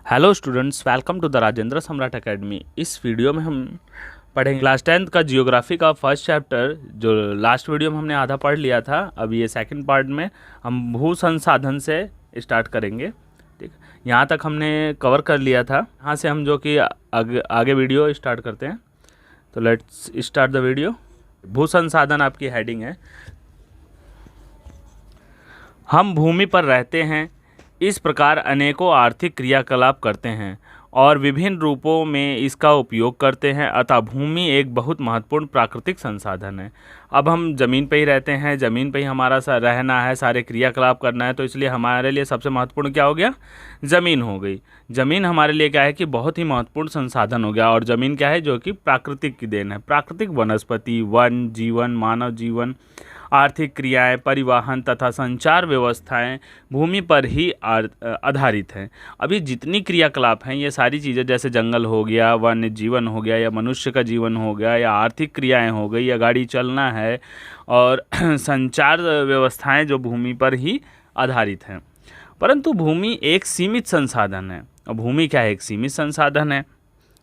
Hello students, welcome to the Rajendra Samrat academy. इस video में हम पढ़ेंगे क्लास 10th का जियोग्राफी का फर्स्ट चैप्टर, जो लास्ट वीडियो में हमने आधा पढ़ लिया था। अब ये सेकंड पार्ट में हम भू संसाधन से स्टार्ट करेंगे। ठीक, यहाँ तक हमने कवर कर लिया था। यहाँ से हम जो कि आगे वीडियो स्टार्ट करते हैं। तो लेट्स स्टार्ट द वीडियो। भू संसाधन आपकी हेडिंग है। हम भूमि पर रहते हैं, इस प्रकार अनेकों आर्थिक क्रियाकलाप करते हैं और विभिन्न रूपों में इसका उपयोग करते हैं, अतः भूमि एक बहुत महत्वपूर्ण प्राकृतिक संसाधन है। अब हम ज़मीन पे ही रहते हैं, ज़मीन पे ही हमारा रहना है, सारे क्रियाकलाप करना है, तो इसलिए हमारे लिए सबसे महत्वपूर्ण क्या हो गया? ज़मीन हो गई। ज़मीन हमारे लिए क्या है कि बहुत ही महत्वपूर्ण संसाधन हो गया। और ज़मीन क्या है? जो कि प्राकृतिक की देन है। प्राकृतिक वनस्पति, वन जीवन, मानव जीवन, आर्थिक क्रियाएं, परिवहन तथा संचार व्यवस्थाएं भूमि पर ही आधारित हैं। अभी जितनी क्रियाकलाप हैं ये सारी चीज़ें, जैसे जंगल हो गया, वन्य जीवन हो गया, या मनुष्य का जीवन हो गया, या आर्थिक क्रियाएं हो गई, या गाड़ी चलना है, और संचार व्यवस्थाएं जो भूमि पर ही आधारित हैं। परंतु भूमि एक सीमित संसाधन है। और भूमि क्या है? एक सीमित संसाधन है।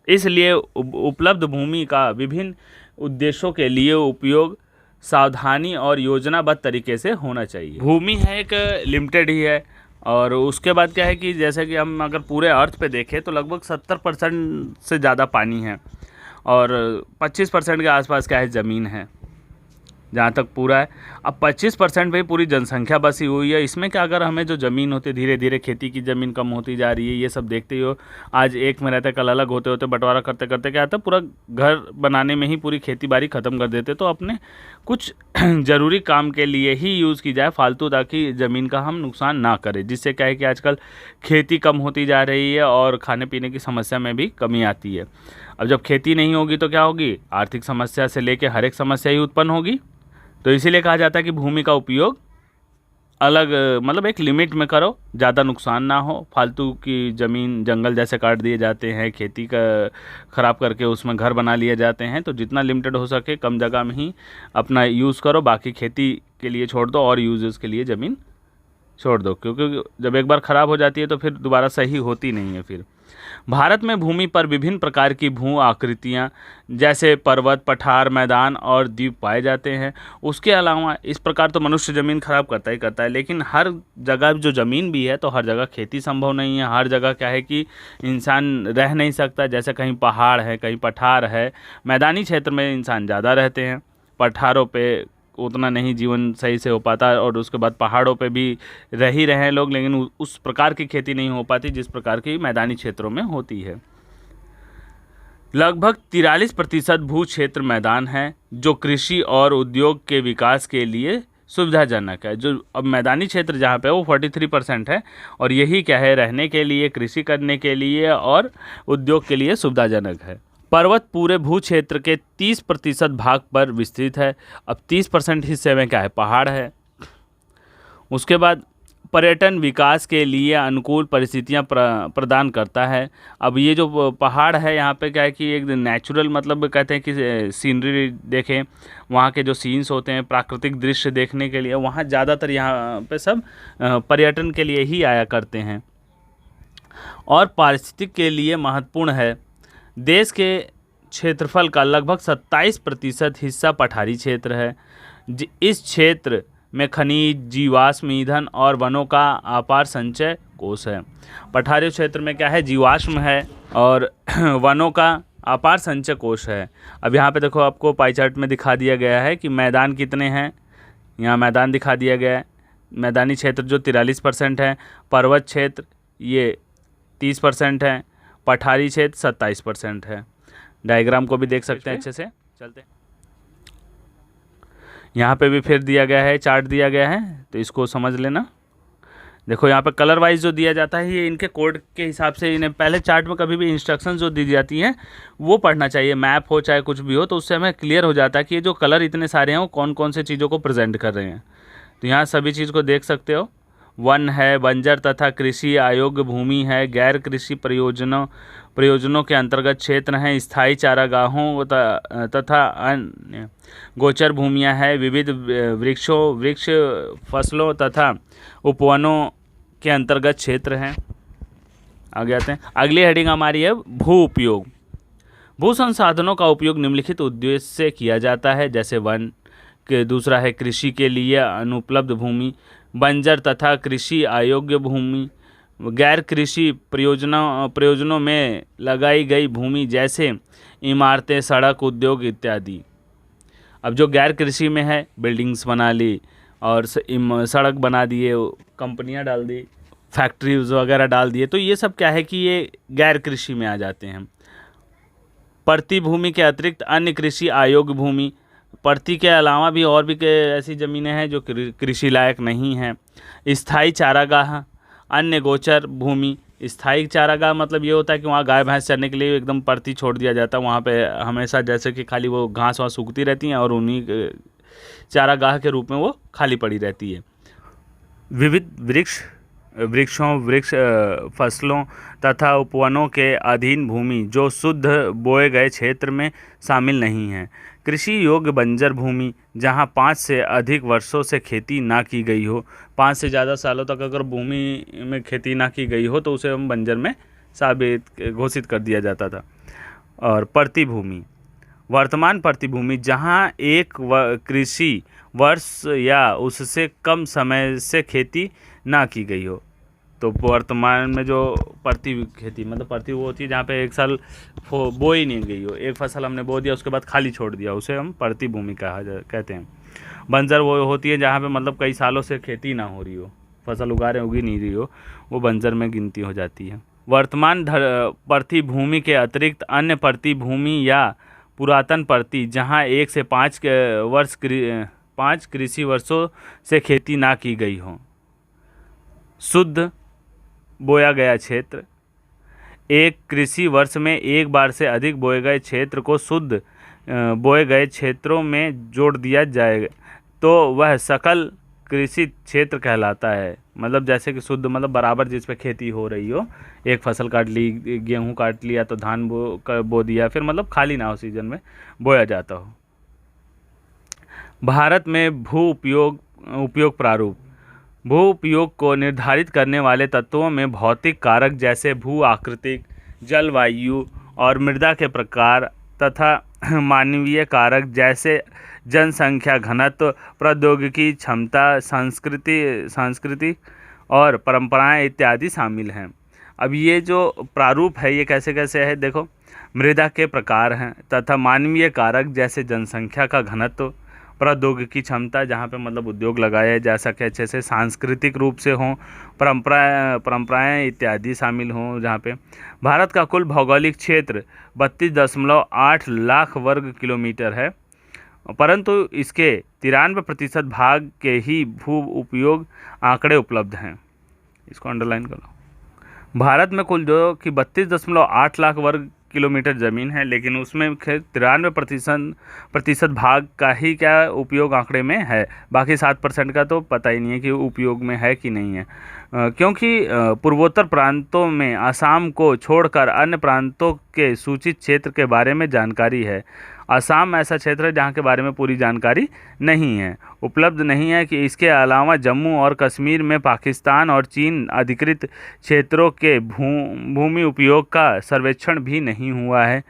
इसलिए उपलब्ध भूमि का विभिन्न उद्देश्यों के लिए उपयोग सावधानी और योजनाबद्ध तरीके से होना चाहिए। भूमि है एक लिमिटेड ही है। और उसके बाद क्या है कि जैसे कि हम अगर पूरे अर्थ पे देखें तो लगभग 70% से ज़्यादा पानी है, और 25% के आसपास क्या है? ज़मीन है, जहाँ तक पूरा है। अब 25% पे पूरी जनसंख्या बसी हुई है। इसमें क्या, अगर हमें जो ज़मीन होती है, धीरे धीरे खेती की ज़मीन कम होती जा रही है, ये सब देखते हो। आज एक में रहते, कल अलग होते होते बंटवारा करते करते क्या आता है, पूरा घर बनाने में ही पूरी खेती बाड़ी ख़त्म कर देते। तो अपने कुछ ज़रूरी काम के लिए ही यूज़ की जाए फालतू, ताकि ज़मीन का हम नुकसान ना करें। जिससे क्या है कि आजकल खेती कम होती जा रही है और खाने पीने की समस्या में भी कमी आती है। अब जब खेती नहीं होगी तो क्या होगी? आर्थिक समस्या से लेकर हर एक समस्या ही उत्पन्न होगी। तो इसीलिए कहा जाता है कि भूमि का उपयोग अलग, मतलब एक लिमिट में करो, ज़्यादा नुकसान ना हो। फालतू की ज़मीन, जंगल जैसे काट दिए जाते हैं, खेती का ख़राब करके उसमें घर बना लिए जाते हैं। तो जितना लिमिटेड हो सके कम जगह में ही अपना यूज़ करो, बाकी खेती के लिए छोड़ दो और यूजेस के लिए ज़मीन छोड़ दो, क्योंकि जब एक बार ख़राब हो जाती है तो फिर दोबारा सही होती नहीं है। फिर भारत में भूमि पर विभिन्न प्रकार की भू आकृतियाँ, जैसे पर्वत, पठार, मैदान और द्वीप पाए जाते हैं। उसके अलावा इस प्रकार तो मनुष्य ज़मीन खराब करता ही करता है, लेकिन हर जगह जो ज़मीन भी है तो हर जगह खेती संभव नहीं है। हर जगह क्या है कि इंसान रह नहीं सकता। जैसे कहीं पहाड़ है, कहीं पठार है। मैदानी क्षेत्र में इंसान ज़्यादा रहते हैं, पठारों पे उतना नहीं जीवन सही से हो पाता, और उसके बाद पहाड़ों पे भी रह ही रहे हैं लोग, लेकिन उस प्रकार की खेती नहीं हो पाती जिस प्रकार की मैदानी क्षेत्रों में होती है। लगभग 43% भू क्षेत्र मैदान है, जो कृषि और उद्योग के विकास के लिए सुविधाजनक है। जो अब मैदानी क्षेत्र जहाँ पे वो 43% है, और यही क्या है? रहने के लिए, कृषि करने के लिए और उद्योग के लिए सुविधाजनक है। पर्वत पूरे भू क्षेत्र के 30% भाग पर विस्तृत है। अब 30% हिस्से में क्या है? पहाड़ है। उसके बाद पर्यटन विकास के लिए अनुकूल परिस्थितियां प्रदान करता है। अब ये जो पहाड़ है, यहाँ पे क्या है कि एक नेचुरल, मतलब कहते हैं कि सीनरी देखें, वहाँ के जो सीन्स होते हैं, प्राकृतिक दृश्य देखने के लिए वहाँ ज़्यादातर यहाँ पे सब पर्यटन के लिए ही आया करते हैं। और पारिस्थितिक के लिए महत्वपूर्ण है। देश के क्षेत्रफल का लगभग 27% हिस्सा पठारी क्षेत्र है। इस क्षेत्र में खनिज, जीवाश्म ईंधन और वनों का अपार संचय कोष है। पठारी क्षेत्र में क्या है? जीवाश्म है और वनों का अपार संचय कोष है। अब यहाँ पे देखो, आपको पाई चार्ट में दिखा दिया गया है कि मैदान कितने हैं। यहाँ मैदान दिखा दिया गया है। मैदानी क्षेत्र जो 43% है, पर्वत क्षेत्र ये 30% है, पठारी क्षेत्र 27% है। डायग्राम को भी देख सकते हैं अच्छे से। चलते हैं, यहाँ पे भी फिर दिया गया है, चार्ट दिया गया है, तो इसको समझ लेना। देखो यहाँ पे कलर वाइज जो दिया जाता है, ये इनके कोड के हिसाब से इन्हें पहले चार्ट में कभी भी इंस्ट्रक्शंस जो दी जाती हैं वो पढ़ना चाहिए। मैप हो चाहे कुछ भी हो, तो उससे हमें क्लियर हो जाता है कि ये जो कलर इतने सारे हैं वो कौन कौन से चीज़ों को प्रेजेंट कर रहे हैं। तो यहाँ सभी चीज़ को देख सकते हो। वन है, बंजर तथा कृषि अयोग्य भूमि है, गैर कृषि प्रयोजनों के अंतर्गत क्षेत्र हैं, स्थायी चारागाहों तथा अन्य गोचर भूमियां हैं, विविध वृक्ष फसलों तथा उपवनों के अंतर्गत क्षेत्र हैं। आगे आते हैं। अगली हेडिंग हमारी है भू उपयोग। भू संसाधनों का उपयोग निम्नलिखित उद्देश्य से किया जाता है, जैसे वन के, दूसरा है कृषि के लिए अनुपलब्ध भूमि, बंजर तथा कृषि अयोग्य भूमि, गैर कृषि प्रयोजनों में लगाई गई भूमि जैसे इमारतें, सड़क, उद्योग इत्यादि। अब जो गैर कृषि में है, बिल्डिंग्स बना ली और सड़क बना दिए, कंपनियां डाल दी, फैक्ट्रीज वगैरह डाल दिए, तो ये सब क्या है कि ये गैर कृषि में आ जाते हैं। प्रति भूमि के अतिरिक्त अन्य कृषि अयोग्य भूमि, प्रति के अलावा भी और भी ऐसी ज़मीनें हैं जो कृषि लायक नहीं हैं। स्थायी चारागाह, अन्य गोचर भूमि। स्थायी चारागाह मतलब ये होता है कि वहाँ गाय भैंस चरने के लिए एकदम परती छोड़ दिया जाता है, वहाँ पे हमेशा जैसे कि खाली वो घास वहाँ सूखती रहती हैं और उन्हीं चारागाह के रूप में वो खाली पड़ी रहती है। विविध वृक्ष फसलों तथा उपवनों के अधीन भूमि जो शुद्ध बोए गए क्षेत्र में शामिल नहीं है। कृषि योग्य बंजर भूमि, जहां 5 से अधिक वर्षों से खेती ना की गई हो। 5 से ज़्यादा सालों तक अगर भूमि में खेती ना की गई हो तो उसे हम बंजर में घोषित कर दिया जाता था। और प्रतिभूमि, वर्तमान प्रतिभूमि, जहां एक कृषि वर्ष या उससे कम समय से खेती ना की गई हो। तो वर्तमान में जो प्रति खेती मतलब प्रति वो होती है जहाँ पे एक साल बोई नहीं गई हो, एक फसल हमने बो दिया उसके बाद खाली छोड़ दिया, उसे हम प्रति भूमि कहते हैं। बंजर वो होती है जहाँ पे मतलब कई सालों से खेती ना हो रही हो, फसल उगी नहीं रही हो, वो बंजर में गिनती हो जाती है। वर्तमान प्रति भूमि के अतिरिक्त अन्य प्रति भूमि या पुरातन प्रति, जहाँ 1 से 5 कृषि वर्षों से खेती ना की गई हो। शुद्ध बोया गया क्षेत्र, एक कृषि वर्ष में एक बार से अधिक बोए गए क्षेत्र को शुद्ध बोए गए क्षेत्रों में जोड़ दिया जाएगा तो वह सकल कृषि क्षेत्र कहलाता है। मतलब जैसे कि शुद्ध मतलब बराबर जिस पे खेती हो रही हो, एक फसल काट ली, गेहूं काट लिया तो धान बो दिया, फिर मतलब खाली ना हो, सीजन में बोया जाता हो। भारत में भू उपयोग प्रारूप। भू उपयोग को निर्धारित करने वाले तत्वों में भौतिक कारक जैसे भू आकृतिक, जलवायु और मृदा के प्रकार तथा मानवीय कारक जैसे जनसंख्या घनत्व, प्रौद्योगिकी क्षमता, संस्कृति और परंपराएं इत्यादि शामिल हैं। अब ये जो प्रारूप है ये कैसे कैसे है, देखो। मृदा के प्रकार हैं तथा मानवीय कारक जैसे जनसंख्या का घनत्व, प्रौद्योगिकी क्षमता, जहाँ पे मतलब उद्योग लगाया जा सके अच्छे से, सांस्कृतिक रूप से हों, परंपराएं इत्यादि शामिल हों। जहाँ पे भारत का कुल भौगोलिक क्षेत्र 32.8 लाख वर्ग किलोमीटर है, परंतु इसके 93% भाग के ही भू उपयोग आंकड़े उपलब्ध हैं। इसको अंडरलाइन कर लो। भारत में कुल जो कि 32.8 लाख वर्ग किलोमीटर ज़मीन है, लेकिन उसमें 93% भाग का ही क्या उपयोग आंकड़े में है, बाकी 7% का तो पता ही नहीं है कि उपयोग में है कि नहीं है। क्योंकि पूर्वोत्तर प्रांतों में असम को छोड़कर अन्य प्रांतों के सूचित क्षेत्र के बारे में जानकारी है। असम ऐसा क्षेत्र है जहाँ के बारे में पूरी जानकारी नहीं है, उपलब्ध नहीं है। कि इसके अलावा जम्मू और कश्मीर में पाकिस्तान और चीन अधिकृत क्षेत्रों के भूमि उपयोग का सर्वेक्षण भी नहीं हुआ है।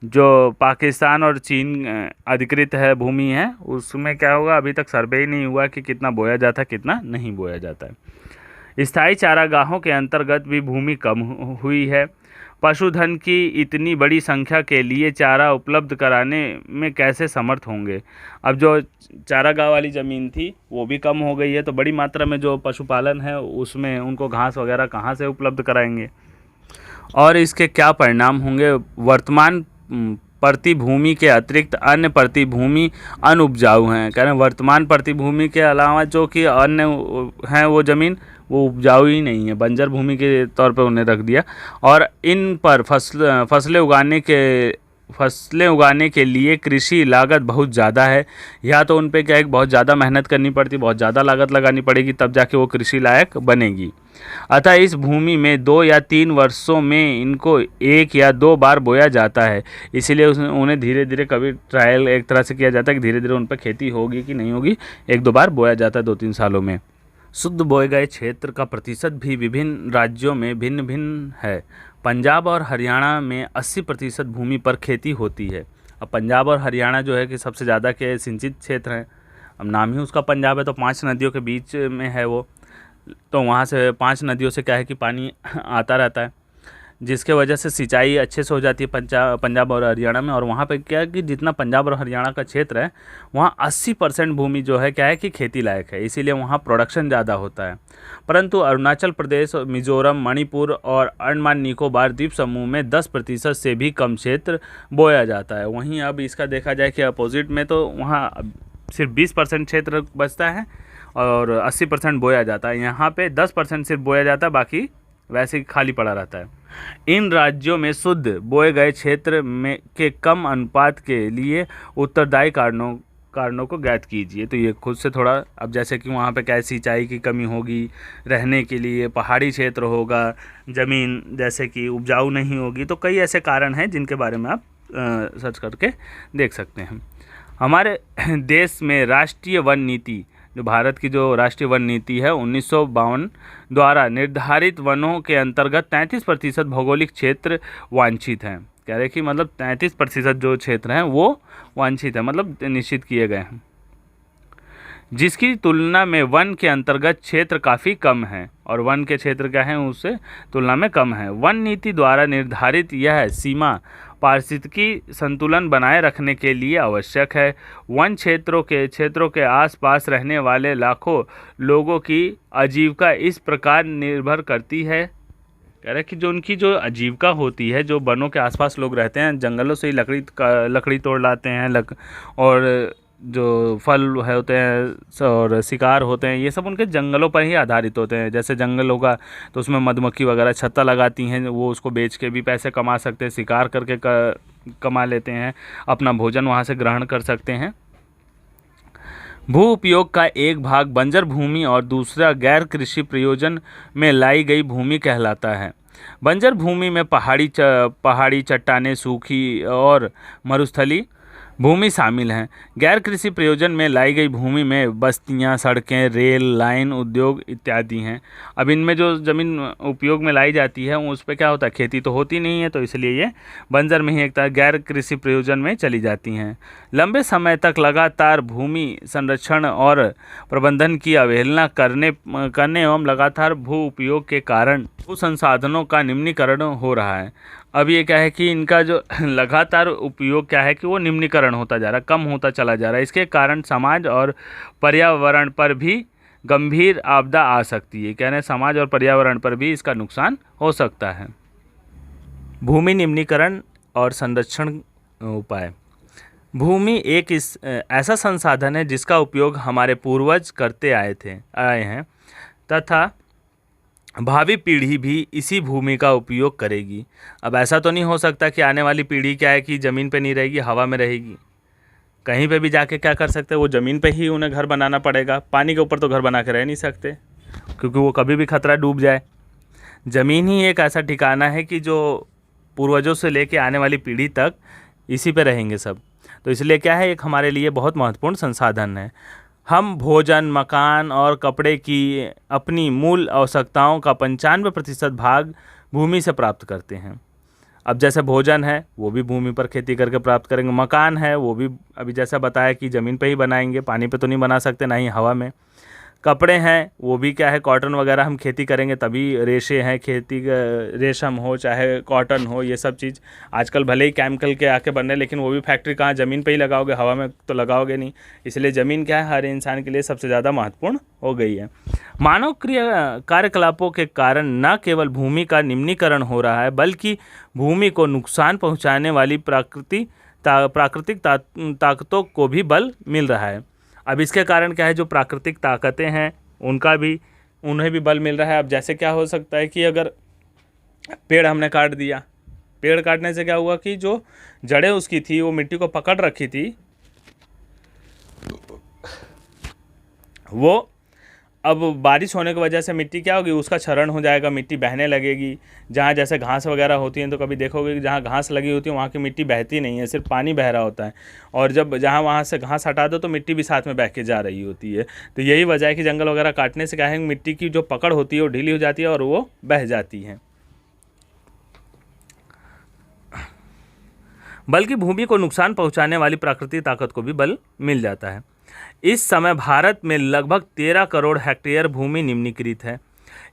जो पाकिस्तान और चीन अधिकृत है भूमि है, उसमें क्या होगा, अभी तक सर्वे ही नहीं हुआ कि कितना बोया जाता है कितना नहीं बोया जाता है। स्थायी चारागाहों के अंतर्गत भी भूमि कम हुई है। पशुधन की इतनी बड़ी संख्या के लिए चारा उपलब्ध कराने में कैसे समर्थ होंगे। अब जो चारागाह वाली ज़मीन थी वो भी कम हो गई है, तो बड़ी मात्रा में जो पशुपालन है उसमें उनको घास वगैरह कहाँ से उपलब्ध कराएंगे और इसके क्या परिणाम होंगे। वर्तमान प्रतिभूमि के अतिरिक्त अन्य प्रतिभूमि अनुपजाऊ हैं। कह रहे हैं वर्तमान प्रतिभूमि के अलावा जो कि अन्य हैं वो ज़मीन वो उपजाऊ ही नहीं है, बंजर भूमि के तौर पे उन्हें रख दिया। और इन पर फसलें उगाने के लिए कृषि लागत बहुत ज़्यादा है। या तो उन पे क्या है, बहुत ज़्यादा मेहनत करनी पड़ती, बहुत ज़्यादा लागत लगानी पड़ेगी, तब जाके वो कृषि लायक बनेगी। अतः इस भूमि में 2 या 3 वर्षों में इनको 1 या 2 बार बोया जाता है। इसीलिए उन्हें धीरे धीरे कभी ट्रायल एक तरह से किया जाता है कि धीरे धीरे उन पर खेती होगी कि नहीं होगी, 1-2 बार बोया जाता है 2-3 सालों में। शुद्ध बोए गए क्षेत्र का प्रतिशत भी विभिन्न राज्यों में भिन्न भिन्न है। पंजाब और हरियाणा में 80% भूमि पर खेती होती है। अब पंजाब और हरियाणा जो है कि सबसे ज़्यादा के सिंचित क्षेत्र हैं। अब नाम ही उसका पंजाब है, तो 5 नदियों के बीच में है वो, तो वहाँ से 5 नदियों से क्या है कि पानी आता रहता है, जिसके वजह से सिंचाई अच्छे से हो जाती है पंजाब और हरियाणा में। और वहाँ पे क्या है कि जितना पंजाब और हरियाणा का क्षेत्र है, वहाँ 80% भूमि जो है क्या है कि खेती लायक है, इसीलिए वहाँ प्रोडक्शन ज़्यादा होता है। परंतु अरुणाचल प्रदेश, मिजोरम, मणिपुर और अंडमान निकोबार द्वीप समूह में 10% से भी कम क्षेत्र बोया जाता है। वहीं अब इसका देखा जाए कि अपोजिट में तो वहाँ सिर्फ 20% क्षेत्र बचता है और 80% बोया जाता है। यहाँ पे 10% सिर्फ बोया जाता है, बाकी वैसे ही खाली पड़ा रहता है। इन राज्यों में शुद्ध बोए गए क्षेत्र में के कम अनुपात के लिए उत्तरदायी कारणों को ज्ञात कीजिए। तो ये खुद से थोड़ा, अब जैसे कि वहाँ पे क्या सिंचाई की कमी होगी, रहने के लिए पहाड़ी क्षेत्र होगा, ज़मीन जैसे कि उपजाऊ नहीं होगी, तो कई ऐसे कारण हैं जिनके बारे में आप सर्च करके देख सकते हैं। हमारे देश में राष्ट्रीय वन नीति, जो भारत की जो राष्ट्रीय वन नीति है 1952 द्वारा निर्धारित वनों के अंतर्गत 33% भौगोलिक क्षेत्र वांछित हैं। कह रहे कि मतलब 33% जो क्षेत्र हैं वो वांछित है, मतलब निश्चित किए गए हैं, जिसकी तुलना में वन के अंतर्गत क्षेत्र काफ़ी कम है। और वन के क्षेत्र क्या है उससे तुलना में कम है। वन नीति द्वारा निर्धारित यह सीमा पारिस्थितिकी संतुलन बनाए रखने के लिए आवश्यक है। वन क्षेत्रों के आसपास रहने वाले लाखों लोगों की आजीविका इस प्रकार निर्भर करती है। कह रहे कि जो उनकी जो आजीविका होती है, जो वनों के आसपास लोग रहते हैं, जंगलों से ही लकड़ी तोड़ लाते हैं, और जो फल है होते हैं और शिकार होते हैं, ये सब उनके जंगलों पर ही आधारित होते हैं। जैसे जंगल होगा तो उसमें मधुमक्खी वगैरह छत्ता लगाती हैं, वो उसको बेच के भी पैसे कमा सकते हैं, शिकार करके कमा लेते हैं, अपना भोजन वहाँ से ग्रहण कर सकते हैं। भू उपयोग का एक भाग बंजर भूमि और दूसरा गैर कृषि प्रयोजन में लाई गई भूमि कहलाता है। बंजर भूमि में पहाड़ी चट्टानें, सूखी और मरुस्थली भूमि शामिल हैं। गैर कृषि प्रयोजन में लाई गई भूमि में बस्तियां, सड़कें, रेल लाइन, उद्योग इत्यादि हैं। अब इनमें जो ज़मीन उपयोग में लाई जाती है उस पर क्या होता है, खेती तो होती नहीं है, तो इसलिए ये बंजर में ही एक तरह गैर कृषि प्रयोजन में चली जाती हैं। लंबे समय तक लगातार भूमि संरक्षण और प्रबंधन की अवहेलना करने एवं लगातार भू उपयोग के कारण भू संसाधनों का निम्नीकरण हो रहा है। अब ये क्या है कि इनका जो लगातार उपयोग क्या है कि वो निम्नीकरण होता जा रहा है, कम होता चला जा रहा है। इसके कारण समाज और पर्यावरण पर भी गंभीर आपदा आ सकती है। कह रहे हैं समाज और पर्यावरण पर भी इसका नुकसान हो सकता है। भूमि निम्नीकरण और संरक्षण उपाय। भूमि एक ऐसा संसाधन है जिसका उपयोग हमारे पूर्वज करते आए हैं तथा भावी पीढ़ी भी इसी भूमि का उपयोग करेगी। अब ऐसा तो नहीं हो सकता कि आने वाली पीढ़ी क्या है कि ज़मीन पे नहीं रहेगी, हवा में रहेगी। कहीं पे भी जाके क्या कर सकते हैं, वो ज़मीन पे ही उन्हें घर बनाना पड़ेगा। पानी के ऊपर तो घर बना के रह नहीं सकते, क्योंकि वो कभी भी खतरा डूब जाए। ज़मीन ही एक ऐसा ठिकाना है कि जो पूर्वजों से लेके आने वाली पीढ़ी तक इसी पे रहेंगे सब। तो इसलिए क्या है, एक हमारे लिए बहुत महत्वपूर्ण संसाधन है। हम भोजन, मकान और कपड़े की अपनी मूल आवश्यकताओं का 95% भाग भूमि से प्राप्त करते हैं। अब जैसे भोजन है वो भी भूमि पर खेती करके प्राप्त करेंगे, मकान है वो भी अभी जैसा बताया कि ज़मीन पे ही बनाएंगे, पानी पे तो नहीं बना सकते, ना ही हवा में। कपड़े हैं वो भी क्या है, कॉटन वगैरह हम खेती करेंगे तभी, रेशे हैं, खेती रेशम हो चाहे कॉटन हो, ये सब चीज़ आजकल भले ही केमिकल के आके बन रहे, लेकिन वो भी फैक्ट्री कहाँ, ज़मीन पे ही लगाओगे, हवा में तो लगाओगे नहीं। इसलिए ज़मीन क्या है, हर इंसान के लिए सबसे ज़्यादा महत्वपूर्ण हो गई है। मानव कार्यकलापों के कारण न केवल भूमि का निम्नीकरण हो रहा है, बल्कि भूमि को नुकसान पहुँचाने वाली प्राकृतिक ताकतों को भी बल मिल रहा है। अब इसके कारण क्या है, जो प्राकृतिक ताकतें हैं उन्हें भी बल मिल रहा है। अब जैसे क्या हो सकता है कि अगर पेड़ हमने काट दिया, पेड़ काटने से क्या हुआ कि जो जड़ें उसकी थी वो मिट्टी को पकड़ रखी थी, वो अब बारिश होने की वजह से मिट्टी क्या होगी, उसका क्षरण हो जाएगा, मिट्टी बहने लगेगी। जहाँ जैसे घास वगैरह होती है तो कभी देखोगे कि जहाँ घास लगी होती है वहाँ की मिट्टी बहती नहीं है, सिर्फ पानी बह रहा होता है। और जब जहाँ वहाँ से घास हटा दो तो मिट्टी भी साथ में बह के जा रही होती है। तो यही वजह है कि जंगल वगैरह काटने से क्या है, मिट्टी की जो पकड़ होती है वो ढीली हो जाती है और वो बह जाती है। बल्कि भूमि को नुकसान पहुंचाने वाली प्राकृतिक ताकत को भी बल मिल जाता है। इस समय भारत में लगभग 13 करोड़ हेक्टेयर भूमि निम्नीकृत है।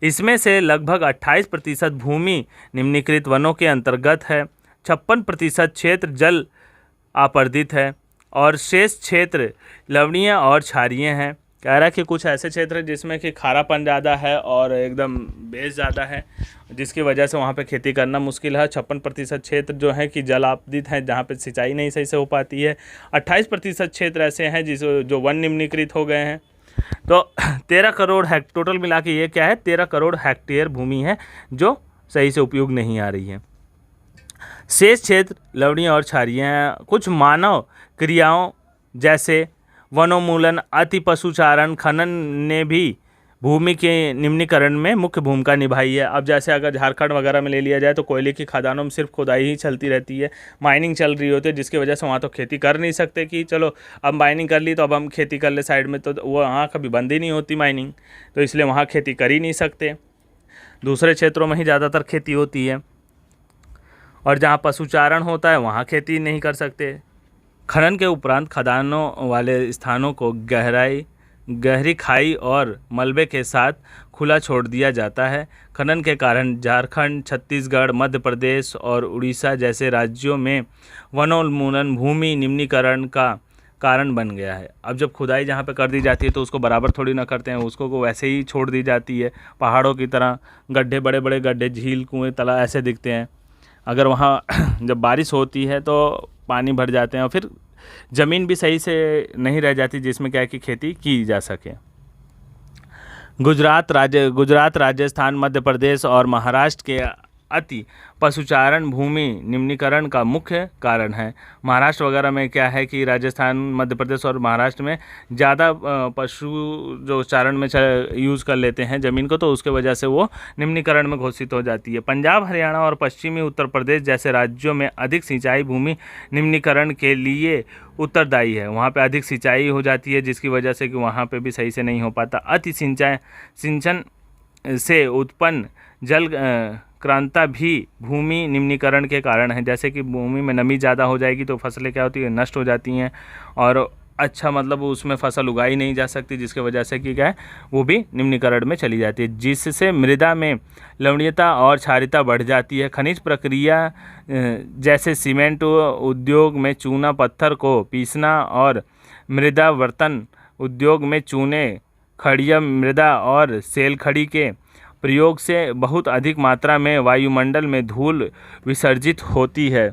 इसमें से लगभग 28% भूमि निम्नीकृत वनों के अंतर्गत है, 56% क्षेत्र जल आपर्दित है और शेष क्षेत्र लवणीय और क्षारीय हैं। कह रहा है कि कुछ ऐसे क्षेत्र हैं जिसमें कि खारापन ज़्यादा है और एकदम बेस ज़्यादा है, जिसकी वजह से वहाँ पे खेती करना मुश्किल है। 56% क्षेत्र जो है कि जल आपदित हैं, जहाँ पे सिंचाई नहीं सही से हो पाती है। 28% क्षेत्र ऐसे हैं जो वन निम्नीकृत हो गए हैं। तो 13 करोड़ टोटल मिला के ये क्या है, 13 करोड़ हेक्टेयर भूमि है जो सही से उपयोग नहीं आ रही है। शेष क्षेत्र लवणीय और क्षारीय हैं। कुछ मानव क्रियाओं जैसे वनोन्मूलन, अति पशुचारण, खनन ने भी भूमि के निम्नीकरण में मुख्य भूमिका निभाई है। अब जैसे अगर झारखंड वगैरह में ले लिया जाए तो कोयले की खदानों में सिर्फ खुदाई ही चलती रहती है, माइनिंग चल रही होती है, जिसकी वजह से वहाँ तो खेती कर नहीं सकते कि चलो अब माइनिंग कर ली तो अब हम खेती कर ले साइड में, तो वो वहाँ कभी बंद ही नहीं होती माइनिंग, तो इसलिए वहाँ खेती कर ही नहीं सकते। दूसरे क्षेत्रों में ही ज़्यादातर खेती होती है और जहाँ पशुचारण होता है वहाँ खेती नहीं कर सकते। खनन के उपरांत खदानों वाले स्थानों को गहरी खाई और मलबे के साथ खुला छोड़ दिया जाता है। खनन के कारण झारखंड, छत्तीसगढ़, मध्य प्रदेश और उड़ीसा जैसे राज्यों में वनोन्मूलन भूमि निम्नीकरण का कारण बन गया है। अब जब खुदाई जहाँ पे कर दी जाती है तो उसको बराबर थोड़ी ना करते हैं, उसको वैसे ही छोड़ दी जाती है। पहाड़ों की तरह गड्ढे, बड़े बड़े गड्ढे, झील, कुएँ, तालाब ऐसे दिखते हैं। अगर वहाँ जब बारिश होती है तो पानी भर जाते हैं और फिर ज़मीन भी सही से नहीं रह जाती जिसमें क्या है कि खेती की जा सके। गुजरात, राजस्थान, मध्य प्रदेश और महाराष्ट्र के अति पशुचारण भूमि निम्नीकरण का मुख्य कारण है। महाराष्ट्र वगैरह में क्या है कि राजस्थान, मध्य प्रदेश और महाराष्ट्र में ज़्यादा पशु जो चारण में यूज़ कर लेते हैं ज़मीन को, तो उसके वजह से वो निम्नीकरण में घोषित हो जाती है। पंजाब, हरियाणा और पश्चिमी उत्तर प्रदेश जैसे राज्यों में अधिक सिंचाई भूमि निम्नीकरण के लिए उत्तरदायी है। वहाँ पे अधिक सिंचाई हो जाती है जिसकी वजह से कि वहाँ पे भी सही से नहीं हो पाता। अति सिंचन से उत्पन्न जल क्रांता भी भूमि निम्नीकरण के कारण है। जैसे कि भूमि में नमी ज़्यादा हो जाएगी तो फसलें क्या होती है, नष्ट हो जाती हैं और अच्छा मतलब उसमें फसल उगाई नहीं जा सकती, जिसकी वजह से कि क्या है वो भी निम्नीकरण में चली जाती है, जिससे मृदा में लवणीयता और क्षारीयता बढ़ जाती है। खनिज प्रक्रिया जैसे सीमेंट उद्योग में चूना पत्थर को पीसना और मृदावर्तन उद्योग में चूने, खड़िया मृदा और सेल खड़ी के प्रयोग से बहुत अधिक मात्रा में वायुमंडल में धूल विसर्जित होती है।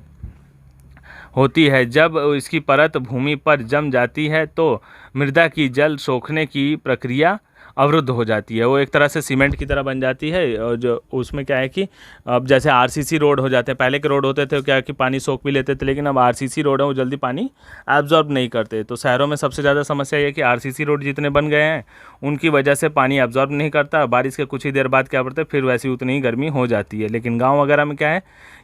जब इसकी परत भूमि पर जम जाती है तो मृदा की जल सोखने की प्रक्रिया अवरुद्ध हो जाती है। वो एक तरह से सीमेंट की तरह बन जाती है और जो उसमें क्या है कि अब जैसे आरसीसी रोड हो जाते हैं, पहले के रोड होते थे क्या कि पानी सोख भी लेते थे, लेकिन अब आरसीसी रोड है वो जल्दी पानी एब्जॉर्ब नहीं करते। तो शहरों में सबसे ज़्यादा समस्या ये कि आरसीसी रोड जितने बन गए हैं उनकी वजह से पानी एब्जॉर्ब नहीं करता, बारिश के कुछ ही देर बाद क्या पड़ता है फिर वैसी उतनी ही गर्मी हो जाती है। लेकिन गाँव वगैरह में क्या है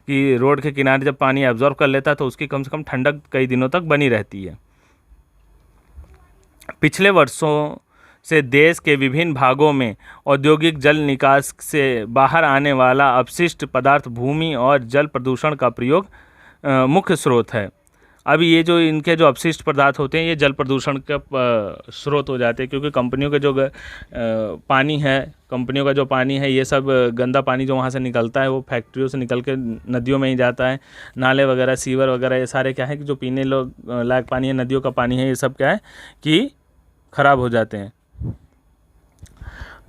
कि रोड के किनारे जब पानी एब्जॉर्ब कर लेता है तो उसकी कम से कम ठंडक कई दिनों तक बनी रहती है। पिछले वर्षों से देश के विभिन्न भागों में औद्योगिक जल निकास से बाहर आने वाला अपशिष्ट पदार्थ भूमि और जल प्रदूषण का प्रयोग मुख्य स्रोत है। अब ये जो इनके जो अपशिष्ट पदार्थ होते हैं ये जल प्रदूषण का स्रोत हो जाते हैं, क्योंकि कंपनियों के जो पानी है, कंपनियों का जो पानी है ये सब गंदा पानी जो वहाँ से निकलता है वो फैक्ट्रियों से निकल के नदियों में ही जाता है। नाले वगैरह, सीवर वगैरह ये सारे क्या है कि जो पीने लायक पानी है, नदियों का पानी है, ये सब क्या है कि ख़राब हो जाते हैं।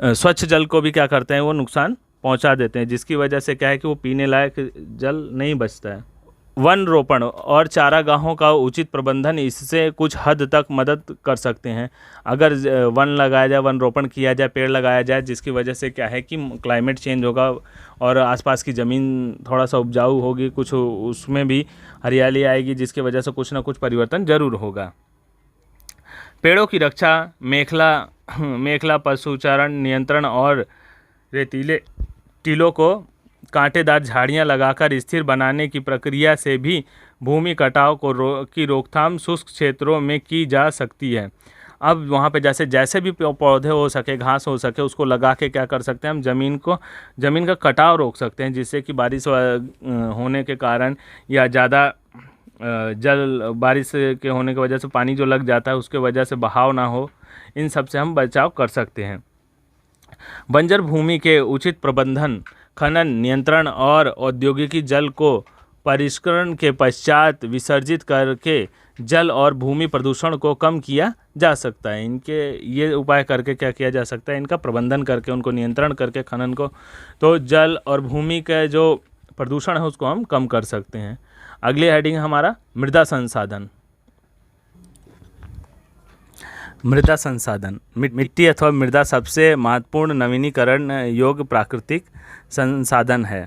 स्वच्छ जल को भी क्या करते हैं वो नुकसान पहुंचा देते हैं, जिसकी वजह से क्या है कि वो पीने लायक जल नहीं बचता है। वन रोपण और चारागाहों का उचित प्रबंधन इससे कुछ हद तक मदद कर सकते हैं। अगर वन लगाया जाए, वन रोपण किया जाए, पेड़ लगाया जाए, जिसकी वजह से क्या है कि क्लाइमेट चेंज होगा और आसपास की ज़मीन थोड़ा सा उपजाऊ होगी, कुछ उसमें भी हरियाली आएगी, जिसकी वजह से कुछ ना कुछ परिवर्तन ज़रूर होगा। पेड़ों की रक्षा, मेखला पशुचारण नियंत्रण और रेतीले टीलों को कांटेदार झाड़ियां लगाकर स्थिर बनाने की प्रक्रिया से भी भूमि कटाव की रोकथाम शुष्क क्षेत्रों में की जा सकती है। अब वहाँ पे जैसे भी पौधे हो सके, घास हो सके, उसको लगा के क्या कर सकते हैं हम, ज़मीन का कटाव रोक सकते हैं, जिससे कि बारिश होने के कारण या ज़्यादा बारिश के होने की वजह से पानी जो लग जाता है उसके वजह से बहाव ना हो, इन सब से हम बचाव कर सकते हैं। बंजर भूमि के उचित प्रबंधन, खनन नियंत्रण और औद्योगिकी जल को परिष्करण के पश्चात विसर्जित करके जल और भूमि प्रदूषण को कम किया जा सकता है। इनके ये उपाय करके क्या किया जा सकता है, इनका प्रबंधन करके, उनको नियंत्रण करके खनन को, तो जल और भूमि का जो प्रदूषण है उसको हम कम कर सकते हैं। अगली हेडिंग हमारा मृदा संसाधन। मृदा संसाधन, मिट्टी अथवा मृदा सबसे महत्वपूर्ण नवीनीकरण योग्य प्राकृतिक संसाधन है।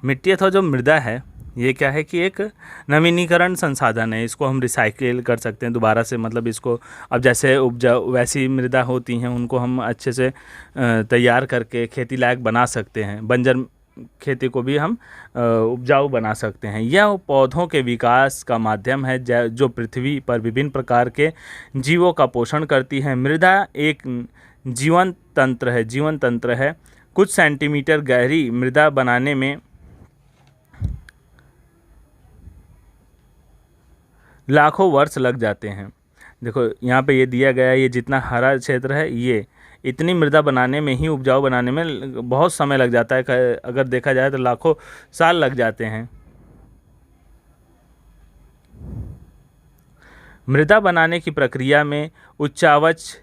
मिट्टी अथवा जो मृदा है ये क्या है कि एक नवीनीकरण संसाधन है। इसको हम रिसाइकिल कर सकते हैं दोबारा से, मतलब इसको अब जैसे उपजाऊ वैसी मृदा होती हैं उनको हम अच्छे से तैयार करके खेती लायक बना सकते हैं। बंजर खेती को भी हम उपजाऊ बना सकते हैं। यह पौधों के विकास का माध्यम है जो पृथ्वी पर विभिन्न प्रकार के जीवों का पोषण करती है। मृदा एक जीवन तंत्र है। कुछ सेंटीमीटर गहरी मृदा बनाने में लाखों वर्ष लग जाते हैं। देखो यहाँ पे ये दिया गया है, ये जितना हरा क्षेत्र है ये इतनी मृदा बनाने में ही, उपजाऊ बनाने में बहुत समय लग जाता है। अगर देखा जाए तो लाखों साल लग जाते हैं। मृदा बनाने की प्रक्रिया में उच्चावच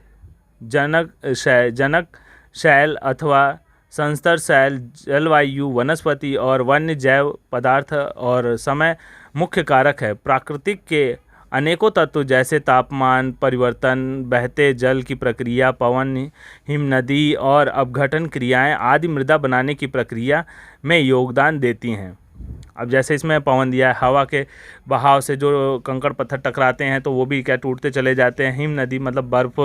जनक शैल अथवा संस्तर शैल, जलवायु, वनस्पति और वन्य जैव पदार्थ और समय मुख्य कारक है। प्राकृतिक के अनेकों तत्व जैसे तापमान परिवर्तन, बहते जल की प्रक्रिया, पवन, हिमनदी और अपघटन क्रियाएं आदि मृदा बनाने की प्रक्रिया में योगदान देती हैं। अब जैसे इसमें पवन दिया है, हवा के बहाव से जो कंकड़ पत्थर टकराते हैं तो वो भी क्या टूटते चले जाते हैं। हिम नदी मतलब बर्फ़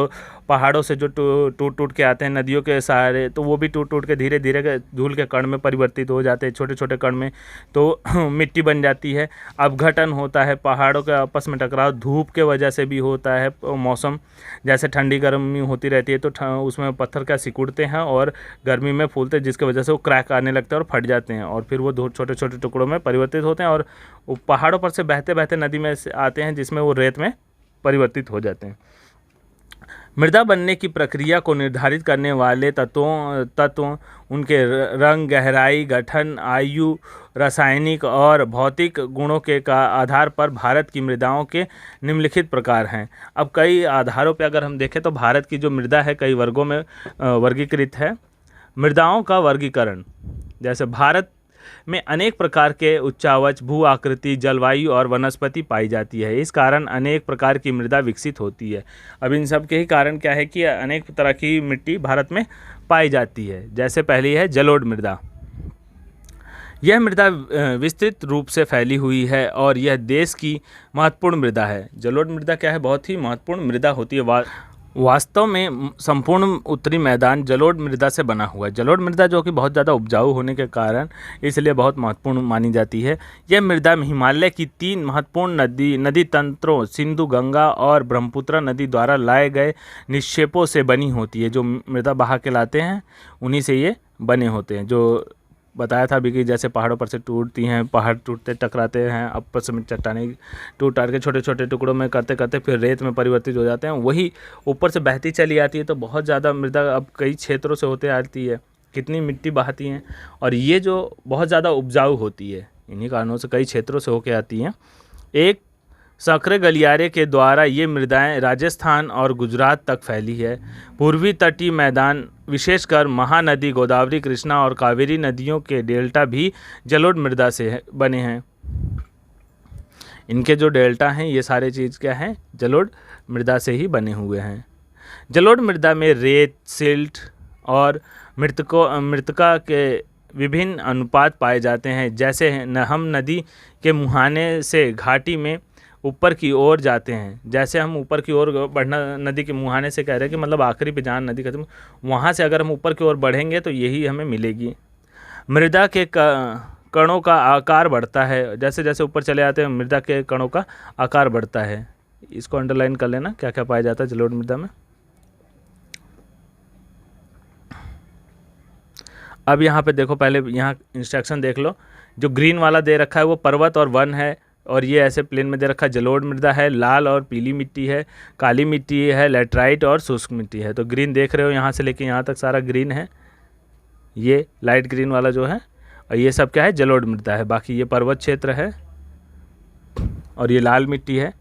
पहाड़ों से जो टूट के आते हैं नदियों के सहारे, तो वो भी टूट के धीरे धीरे धूल के कण में परिवर्तित हो जाते हैं, छोटे छोटे कण में, तो मिट्टी बन जाती है। अपघटन होता है, पहाड़ों के आपस में टकराव धूप के वजह से भी होता है। मौसम जैसे ठंडी गर्मी होती रहती है तो उसमें पत्थर क्या सिकुड़ते हैं और गर्मी में फूलते हैं, जिसकी वजह से वो क्रैक आने लगते हैं और फट जाते हैं और फिर वो छोटे छोटे टुकड़ों में परिवर्तित होते हैं और पहाड़ों पर से बहते बहते नदी में से आते हैं, जिसमें वो रेत में परिवर्तित हो जाते हैं। मृदा बनने की प्रक्रिया को निर्धारित करने वाले तत्वों उनके रंग, गहराई, गठन, आयु, रासायनिक और भौतिक गुणों के का आधार पर भारत की मृदाओं के निम्नलिखित प्रकार हैं। अब कई आधारों पर अगर हम देखें तो भारत की जो मृदा है कई वर्गों में वर्गीकृत है। मृदाओं का वर्गीकरण, जैसे भारत में अनेक प्रकार के उच्चावच, भू आकृति, जलवायु और वनस्पति पाई जाती है। इस कारण अनेक प्रकार की मृदा विकसित होती है। अब इन सब के ही कारण क्या है कि अनेक तरह की मिट्टी भारत में पाई जाती है। जैसे पहली है जलोढ़ मृदा। यह मृदा विस्तृत रूप से फैली हुई है और यह देश की महत्वपूर्ण मृदा है। जलोढ़ मृदा क्या है, बहुत ही महत्वपूर्ण मृदा होती है। वास्तव में संपूर्ण उत्तरी मैदान जलोढ़ मृदा से बना हुआ है। जलोढ़ मृदा जो कि बहुत ज़्यादा उपजाऊ होने के कारण इसलिए बहुत महत्वपूर्ण मानी जाती है। यह मृदा हिमालय की 3 महत्वपूर्ण नदी तंत्रों सिंधु, गंगा और ब्रह्मपुत्र नदी द्वारा लाए गए निक्षेपों से बनी होती है। जो मृदा बहा के लाते हैं उन्हीं से ये बने होते हैं। जो बताया था अभी कि जैसे पहाड़ों पर से टूटती हैं, पहाड़ टूटते टकराते हैं, आपस में चट्टानें टूट के छोटे छोटे टुकड़ों में करते करते फिर रेत में परिवर्तित हो जाते हैं, वही ऊपर से बहती चली आती है। तो बहुत ज़्यादा मृदा अब कई क्षेत्रों से होते आती है, कितनी मिट्टी बहाती हैं और ये जो बहुत ज़्यादा उपजाऊ होती है, इन्हीं कारणों से कई क्षेत्रों से होके आती हैं। एक संकरे गलियारे के द्वारा ये मृदाएं राजस्थान और गुजरात तक फैली है। पूर्वी तटीय मैदान विशेषकर महानदी, गोदावरी, कृष्णा और कावेरी नदियों के डेल्टा भी जलोढ़ मृदा से बने हैं। इनके जो डेल्टा हैं ये सारे चीज़ क्या हैं, जलोढ़ मृदा से ही बने हुए हैं। जलोढ़ मृदा में रेत, सिल्ट और मृत्तिका के विभिन्न अनुपात पाए जाते हैं। जैसे हम नदी के मुहाने से घाटी में ऊपर की ओर जाते हैं। जैसे हम ऊपर की ओर बढ़ना, नदी के मुहाने से कह रहे हैं कि मतलब आखिरी पे जहाँ नदी खत्म, वहाँ से अगर हम ऊपर की ओर बढ़ेंगे तो यही हमें मिलेगी। मृदा के कणों का आकार बढ़ता है। जैसे जैसे ऊपर चले जाते हैं मृदा के कणों का आकार बढ़ता है। इसको अंडरलाइन कर लेना, क्या क्या पाया जाता है जलोढ़ मृदा में। अब यहाँ पे देखो, पहले यहाँ इंस्ट्रक्शन देख लो। जो ग्रीन वाला दे रखा है वो पर्वत और वन है, और ये ऐसे प्लेन में दे रखा है। जलोढ़ मृदा है, लाल और पीली मिट्टी है, काली मिट्टी है, लेटराइट और शुष्क मिट्टी है। तो ग्रीन देख रहे हो, यहाँ से लेके यहाँ तक सारा ग्रीन है, ये लाइट ग्रीन वाला जो है, और ये सब क्या है, जलोढ़ मृदा है। बाकी ये पर्वत क्षेत्र है, और ये लाल मिट्टी है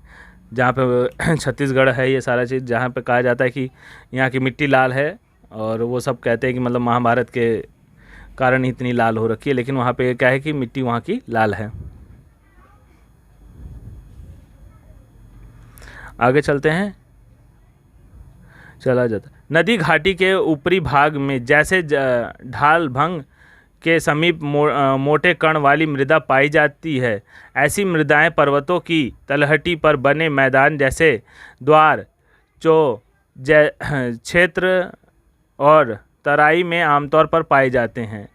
जहाँ पे छत्तीसगढ़ है। ये सारा चीज़ जहाँ पे कहा जाता है कि यहाँ की मिट्टी लाल है, और वो सब कहते हैं कि मतलब महाभारत के कारण इतनी लाल हो रखी है, लेकिन वहाँ पे क्या है कि मिट्टी वहाँ की लाल है। आगे चलते हैं, चला जाता। नदी घाटी के ऊपरी भाग में जैसे ढाल भंग के समीप मोटे कण वाली मृदा पाई जाती है। ऐसी मृदाएं पर्वतों की तलहटी पर बने मैदान जैसे द्वार क्षेत्र और तराई में आमतौर पर पाए जाते हैं।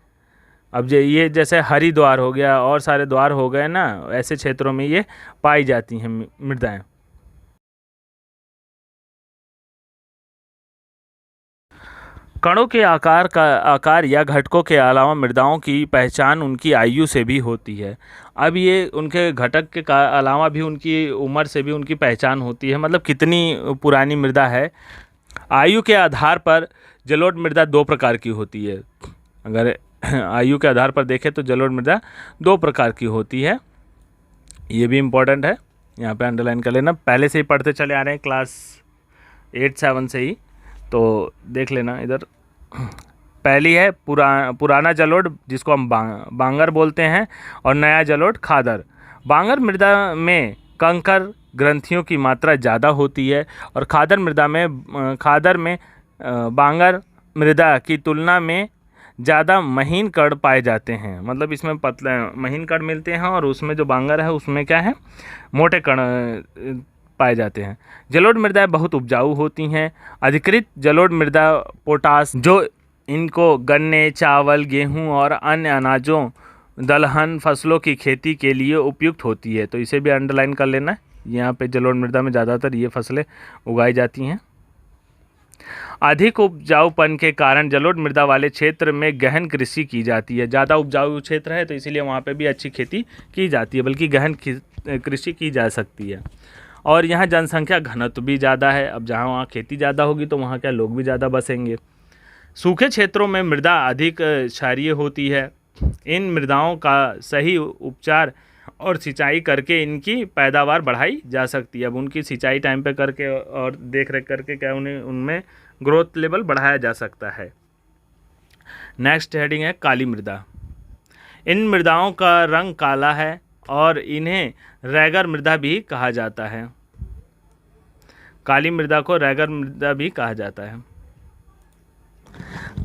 अब ये जैसे हरिद्वार हो गया और सारे द्वार हो गए ना, ऐसे क्षेत्रों में ये पाई जाती हैं मृदाएं। कणों के आकार या घटकों के अलावा मृदाओं की पहचान उनकी आयु से भी होती है। अब ये उनके घटक के अलावा भी उनकी उम्र से भी उनकी पहचान होती है, मतलब कितनी पुरानी मृदा है। आयु के आधार पर जलोढ़ मृदा दो प्रकार की होती है। अगर आयु के आधार पर देखें तो जलोढ़ मृदा दो प्रकार की होती है। ये भी इम्पोर्टेंट है, यहाँ पे अंडरलाइन कर लेना। पहले से ही पढ़ते चले आ रहे हैं क्लास 8-7 से ही, तो देख लेना इधर। पहली है पुराना जलोढ़, जिसको हम बांगर बोलते हैं, और नया जलोढ़ खादर। बांगर मृदा में कंकर ग्रंथियों की मात्रा ज़्यादा होती है, और खादर में बांगर मृदा की तुलना में ज़्यादा महीन कण पाए जाते हैं। मतलब इसमें पतले महीन कण मिलते हैं, और उसमें जो बांगर है उसमें क्या है, मोटे कण पाए जाते हैं। जलोढ़ मृदाएं बहुत उपजाऊ होती हैं। अधिकृत जलोढ़ मृदा पोटास, जो इनको गन्ने, चावल, गेहूं और अन्य अनाजों, दलहन फसलों की खेती के लिए उपयुक्त होती है। तो इसे भी अंडरलाइन कर लेना। यहाँ पे जलोढ़ मृदा में ज़्यादातर ये फसलें उगाई जाती हैं। अधिक उपजाऊपन के कारण जलोढ़ मृदा वाले क्षेत्र में गहन कृषि की जाती है। ज़्यादा उपजाऊ क्षेत्र है तो इसीलिए वहाँ पे भी अच्छी खेती की जाती है, बल्कि गहन कृषि की जा सकती है। और यहाँ जनसंख्या घनत्व भी ज़्यादा है। अब जहाँ वहाँ खेती ज़्यादा होगी तो वहाँ क्या लोग भी ज़्यादा बसेंगे। सूखे क्षेत्रों में मृदा अधिक क्षारीय होती है। इन मृदाओं का सही उपचार और सिंचाई करके इनकी पैदावार बढ़ाई जा सकती है। अब उनकी सिंचाई टाइम पे करके और देख रेख करके क्या उनमें ग्रोथ लेवल बढ़ाया जा सकता है। नेक्स्ट हेडिंग है काली मृदा। इन मृदाओं का रंग काला है और इन्हें रैगर मृदा भी कहा जाता है। काली मृदा को रैगर मृदा भी कहा जाता है।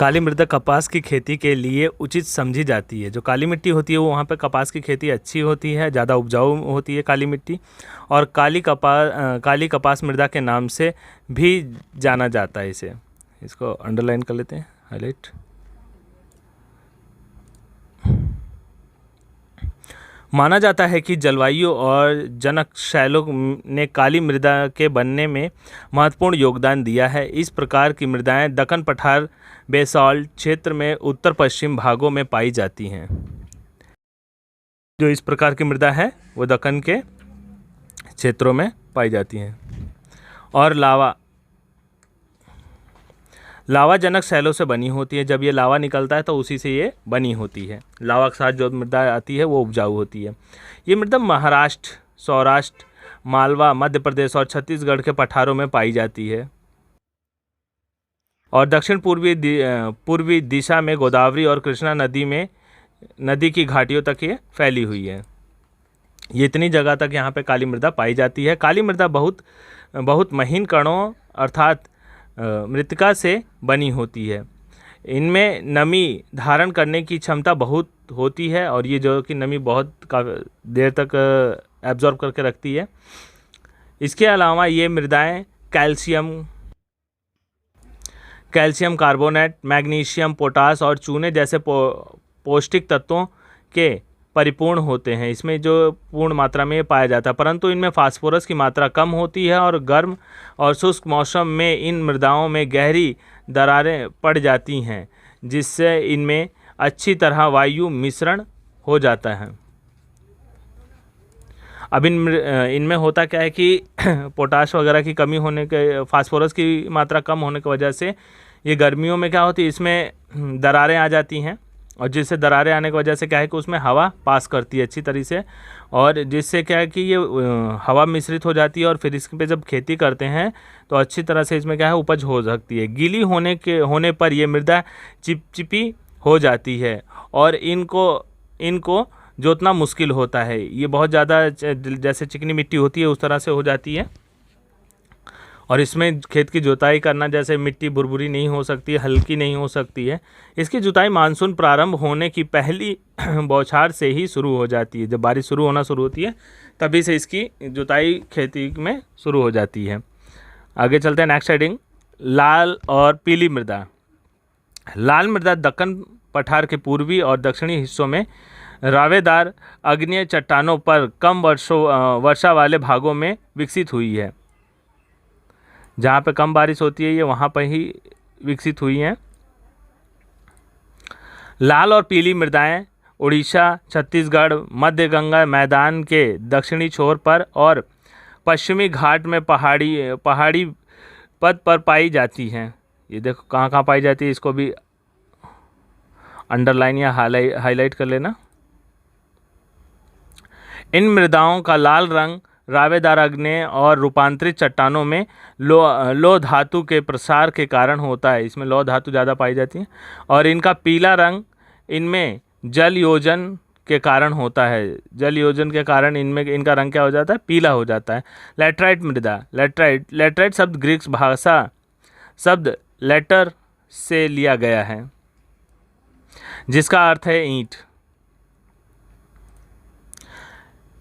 काली मृदा कपास की खेती के लिए उचित समझी जाती है। जो काली मिट्टी होती है वो वहाँ पे कपास की खेती अच्छी होती है, ज़्यादा उपजाऊ होती है काली मिट्टी, और काली कपास मृदा के नाम से भी जाना जाता है। इसको अंडरलाइन कर लेते हैं, हाईलाइट। माना जाता है कि जलवायु और जनक शैलों ने काली मृदा के बनने में महत्वपूर्ण योगदान दिया है। इस प्रकार की मृदाएं दक्कन पठार बेसाल्ट क्षेत्र में उत्तर पश्चिम भागों में पाई जाती हैं। जो इस प्रकार की मृदा है वो दक्कन के क्षेत्रों में पाई जाती हैं। और लावा जनक शैलों से बनी होती है। जब ये लावा निकलता है तो उसी से ये बनी होती है। लावा के साथ जो मृदा आती है वो उपजाऊ होती है। ये मृदा महाराष्ट्र, सौराष्ट्र, मालवा, मध्य प्रदेश और छत्तीसगढ़ के पठारों में पाई जाती है, और दक्षिण पूर्वी दिशा में गोदावरी और कृष्णा नदी की घाटियों तक ये फैली हुई है। ये इतनी जगह तक यहाँ पे काली मृदा पाई जाती है। काली मृदा बहुत महीन कणों अर्थात मृतिका से बनी होती है। इनमें नमी धारण करने की क्षमता बहुत होती है, और ये जो कि नमी बहुत देर तक एब्जॉर्ब करके रखती है। इसके अलावा ये मृदाएं कैल्शियम कार्बोनेट, मैग्नीशियम, पोटास और चूने जैसे पौष्टिक तत्वों के परिपूर्ण होते हैं। इसमें जो पूर्ण मात्रा में पाया जाता है, परंतु इनमें फास्फोरस की मात्रा कम होती है और गर्म और शुष्क मौसम में इन मृदाओं में गहरी दरारें पड़ जाती हैं, जिससे इनमें अच्छी तरह वायु मिश्रण हो जाता है। अब इनमें होता क्या है कि पोटाश वगैरह की कमी होने के, फास्फोरस की मात्रा कम होने की वजह से ये गर्मियों में क्या होती है, इसमें दरारें आ जाती हैं, और जिससे दरारें आने की वजह से क्या है कि उसमें हवा पास करती है अच्छी तरीके से, और जिससे क्या है कि ये हवा मिश्रित हो जाती है और फिर इस पे जब खेती करते हैं तो अच्छी तरह से इसमें क्या है उपज हो सकती है। गीली होने पर ये मृदा चिपचिपी हो जाती है और इनको जोतना मुश्किल होता है। ये बहुत ज़्यादा जैसे चिकनी मिट्टी होती है उस तरह से हो जाती है, और इसमें खेत की जुताई करना, जैसे मिट्टी भुरभुरी नहीं हो सकती है, हल्की नहीं हो सकती है। इसकी जुताई मानसून प्रारंभ होने की पहली बौछार से ही शुरू हो जाती है। जब बारिश शुरू होना शुरू होती है तभी से इसकी जुताई खेती में शुरू हो जाती है। आगे चलते हैं नेक्स्ट हेडिंग, लाल और पीली मृदा। लाल मृदा दक्कन पठार के पूर्वी और दक्षिणी हिस्सों में रावेदार आग्नेय चट्टानों पर कम वर्षा वाले भागों में विकसित हुई है। जहाँ पे कम बारिश होती है ये वहाँ पर ही विकसित हुई हैं। लाल और पीली मृदाएं उड़ीसा, छत्तीसगढ़, मध्य गंगा मैदान के दक्षिणी छोर पर और पश्चिमी घाट में पहाड़ी पद पर पाई जाती हैं। ये देखो कहाँ कहाँ पाई जाती है, इसको भी अंडरलाइन या हाईलाइट कर लेना। इन मृदाओं का लाल रंग रावेदार आग्नेय और रूपांतरित चट्टानों में लौह धातु के प्रसार के कारण होता है। इसमें लौह धातु ज़्यादा पाई जाती है। और इनका पीला रंग इनमें जल योजन के कारण होता है। जल योजन के कारण इनमें इनका रंग क्या हो जाता है, पीला हो जाता है। लैटराइट मृदा। लैटराइट शब्द ग्रीक भाषा शब्द लेटर से लिया गया है, जिसका अर्थ है ईंट।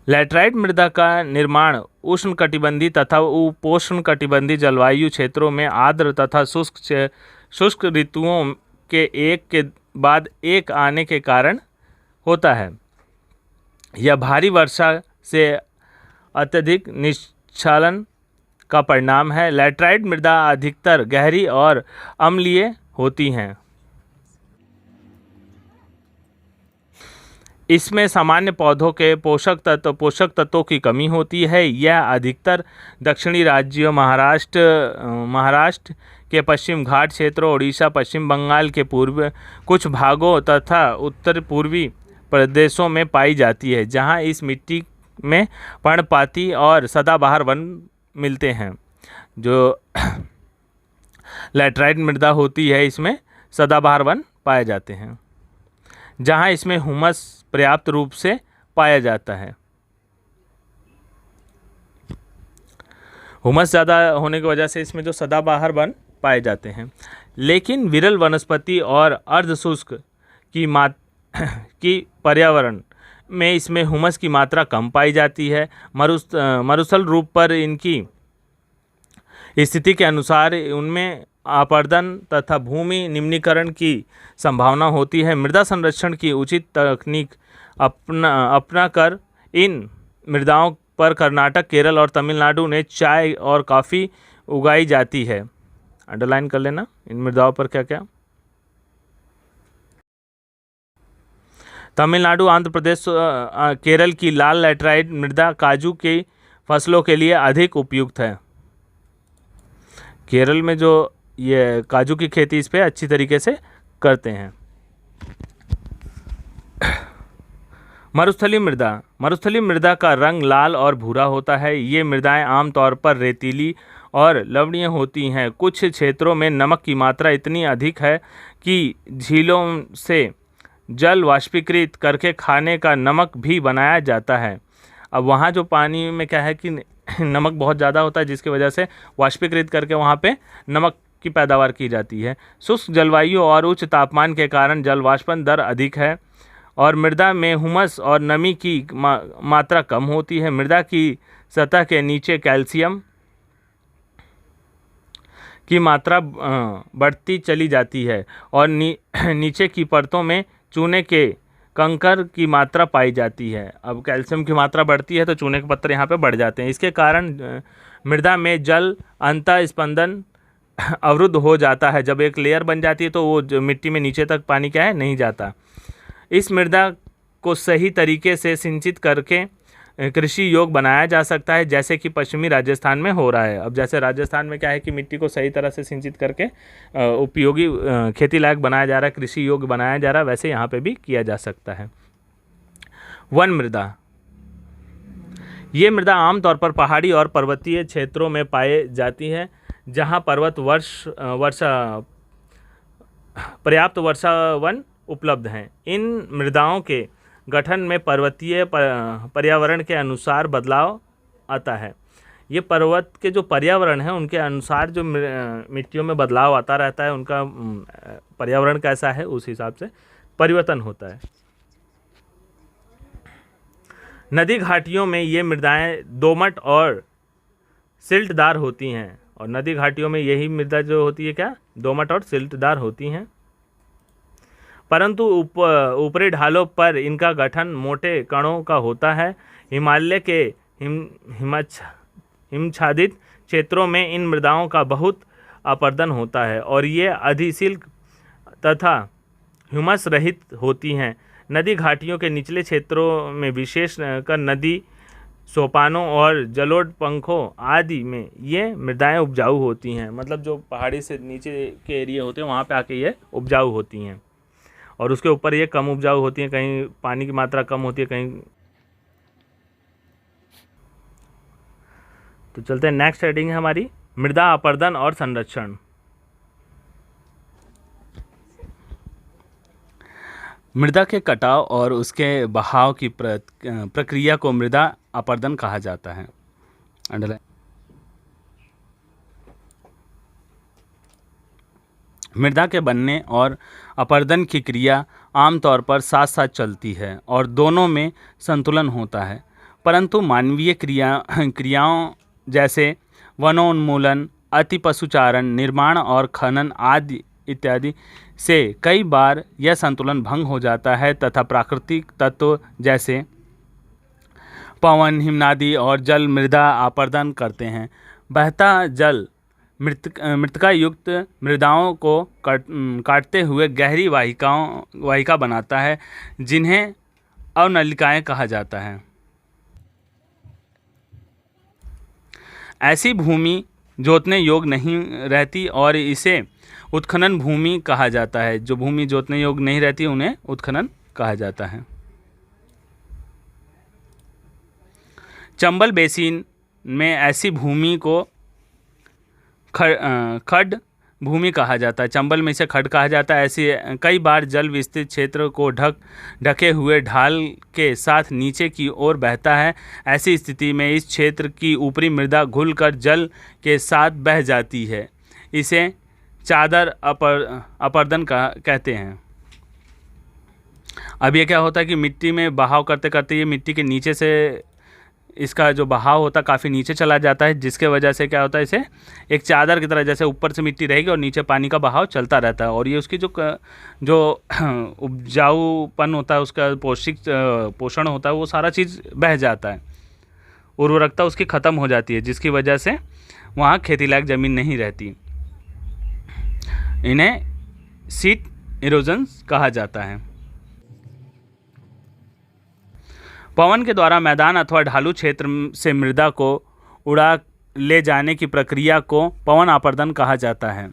लैटराइट मृदा का निर्माण उष्णकटिबंधीय तथा उपोष्णकटिबंधीय जलवायु क्षेत्रों में आर्द्र तथा शुष्क ऋतुओं के एक के बाद एक आने के कारण होता है। यह भारी वर्षा से अत्यधिक निस्खलन का परिणाम है। लैटराइट मृदा अधिकतर गहरी और अम्लीय होती हैं। इसमें सामान्य पौधों के पोषक तत्वों की कमी होती है। यह अधिकतर दक्षिणी राज्यों महाराष्ट्र के पश्चिम घाट क्षेत्रों, उड़ीसा, पश्चिम बंगाल के पूर्व कुछ भागों तथा उत्तर पूर्वी प्रदेशों में पाई जाती है, जहां इस मिट्टी में पर्णपाती और सदाबहार वन मिलते हैं। जो लैटराइट मृदा होती है इसमें सदाबहार वन पाए जाते हैं, जहां इसमें हुमस पर्याप्त रूप से पाया जाता है। हुमस ज़्यादा होने की वजह से इसमें जो सदाबहार वन पाए जाते हैं। लेकिन विरल वनस्पति और अर्धशुष्क की पर्यावरण में इसमें हुमस की मात्रा कम पाई जाती है। मरुस्थल रूप पर इनकी स्थिति के अनुसार उनमें आपर्दन तथा भूमि निम्नीकरण की संभावना होती है। मृदा संरक्षण की उचित तकनीक अपना कर इन मृदाओं पर कर्नाटक, केरल और तमिलनाडु ने चाय और कॉफ़ी उगाई जाती है। अंडरलाइन कर लेना इन मृदाओं पर क्या क्या। तमिलनाडु, आंध्र प्रदेश, केरल की लाल लैटराइट मृदा काजू की फसलों के लिए अधिक उपयुक्त है। केरल में जो ये काजू की खेती इस पे अच्छी तरीके से करते हैं। मरुस्थलीय मृदा का रंग लाल और भूरा होता है। ये मृदाएं आमतौर पर रेतीली और लवणीय होती हैं। कुछ क्षेत्रों में नमक की मात्रा इतनी अधिक है कि झीलों से जल वाष्पीकृत करके खाने का नमक भी बनाया जाता है। अब वहाँ जो पानी में क्या है कि नमक बहुत ज़्यादा होता है, जिसकी वजह से वाष्पीकृत करके वहाँ पे नमक की पैदावार की जाती है। शुष्क जलवायु और उच्च तापमान के कारण जल वाष्पन दर अधिक है और मृदा में हुमस और नमी की मात्रा कम होती है। मृदा की सतह के नीचे कैल्शियम की मात्रा बढ़ती चली जाती है और नीचे की परतों में चूने के कंकर की मात्रा पाई जाती है। अब कैल्शियम की मात्रा बढ़ती है तो चूने के पत्थर यहाँ पे बढ़ जाते हैं। इसके कारण मृदा में जल अंतः स्पंदन अवरुद्ध हो जाता है। जब एक लेयर बन जाती है तो वो मिट्टी में नीचे तक पानी क्या है नहीं जाता। इस मृदा को सही तरीके से सिंचित करके कृषि योग्य बनाया जा सकता है, जैसे कि पश्चिमी राजस्थान में हो रहा है। अब जैसे राजस्थान में क्या है कि मिट्टी को सही तरह से सिंचित करके उपयोगी खेती लायक बनाया जा रहा है, कृषि योग्य बनाया जा रहा है, वैसे यहाँ पे भी किया जा सकता है। वन मृदा, ये मृदा आमतौर पर पहाड़ी और पर्वतीय क्षेत्रों में पाई जाती है, जहाँ पर्याप्त वर्षावन उपलब्ध हैं। इन मृदाओं के गठन में पर्वतीय पर्यावरण के अनुसार बदलाव आता है। ये पर्वत के जो पर्यावरण है उनके अनुसार जो मिट्टियों में बदलाव आता रहता है, उनका पर्यावरण कैसा है उस हिसाब से परिवर्तन होता है। नदी घाटियों में ये मृदाएं दोमट और सिल्टदार होती हैं, और नदी घाटियों में यही मृदा जो होती है क्या दोमट और सिल्टदार होती हैं, परंतु ऊपरी ढालों पर इनका गठन मोटे कणों का होता है। हिमालय के हिमच्छादित क्षेत्रों में इन मृदाओं का बहुत अपर्दन होता है और ये अधिशिल्क तथा ह्यूमस रहित होती हैं। नदी घाटियों के निचले क्षेत्रों में विशेष कर नदी सोपानों और जलोढ़ पंखों आदि में ये मृदाएं उपजाऊ होती हैं। मतलब जो पहाड़ी से नीचे के एरिया होते हैं वहाँ पे आके ये उपजाऊ होती हैं, और उसके ऊपर ये कम उपजाऊ होती हैं, कहीं पानी की मात्रा कम होती है कहीं। तो चलते हैं, नेक्स्ट हेडिंग है हमारी मृदा अपर्दन और संरक्षण। मृदा के कटाव और उसके बहाव की प्रक्रिया को मृदा अपर्दन कहा जाता है। अंडरलाइन। मृदा के बनने और अपर्दन की क्रिया आमतौर पर साथ साथ चलती है और दोनों में संतुलन होता है, परंतु मानवीय क्रियाओं जैसे वनोन्मूलन, अति पशुचारण, निर्माण और खनन आदि इत्यादि से कई बार यह संतुलन भंग हो जाता है तथा प्राकृतिक तत्व जैसे पवन, हिमनदी और जल मृदा अपर्दन करते हैं। बहता जल मृतिका युक्त मृदाओं को काटते हुए गहरी वाहिका बनाता है, जिन्हें अवनलिकाएं कहा जाता है। ऐसी भूमि जोतने योग्य नहीं रहती और इसे उत्खनन भूमि कहा जाता है। जो भूमि जोतने योग्य नहीं रहती उन्हें उत्खनन कहा जाता है। चंबल बेसिन में ऐसी भूमि को खड भूमि कहा जाता है। चंबल में इसे खड कहा जाता है। ऐसी कई बार जल विस्तृत क्षेत्र को ढके हुए ढाल के साथ नीचे की ओर बहता है। ऐसी स्थिति में इस क्षेत्र की ऊपरी मृदा घुलकर जल के साथ बह जाती है। इसे चादर अपर्दन कहते हैं। अब ये क्या होता है कि मिट्टी में बहाव करते करते ये मिट्टी के नीचे से इसका जो बहाव होता है काफ़ी नीचे चला जाता है, जिसके वजह से क्या होता है इसे एक चादर की तरह, जैसे ऊपर से मिट्टी रहेगी और नीचे पानी का बहाव चलता रहता है, और ये उसकी जो उपजाऊपन होता है, उसका पोषण होता है, वो सारा चीज़ बह जाता है, उर्वरकता उसकी ख़त्म हो जाती है, जिसकी वजह से वहाँ खेती लायक ज़मीन नहीं रहती। इन्हें सीट इरोजन कहा जाता है। पवन के द्वारा मैदान अथवा ढालू क्षेत्र से मृदा को उड़ा ले जाने की प्रक्रिया को पवन अपर्दन कहा जाता है।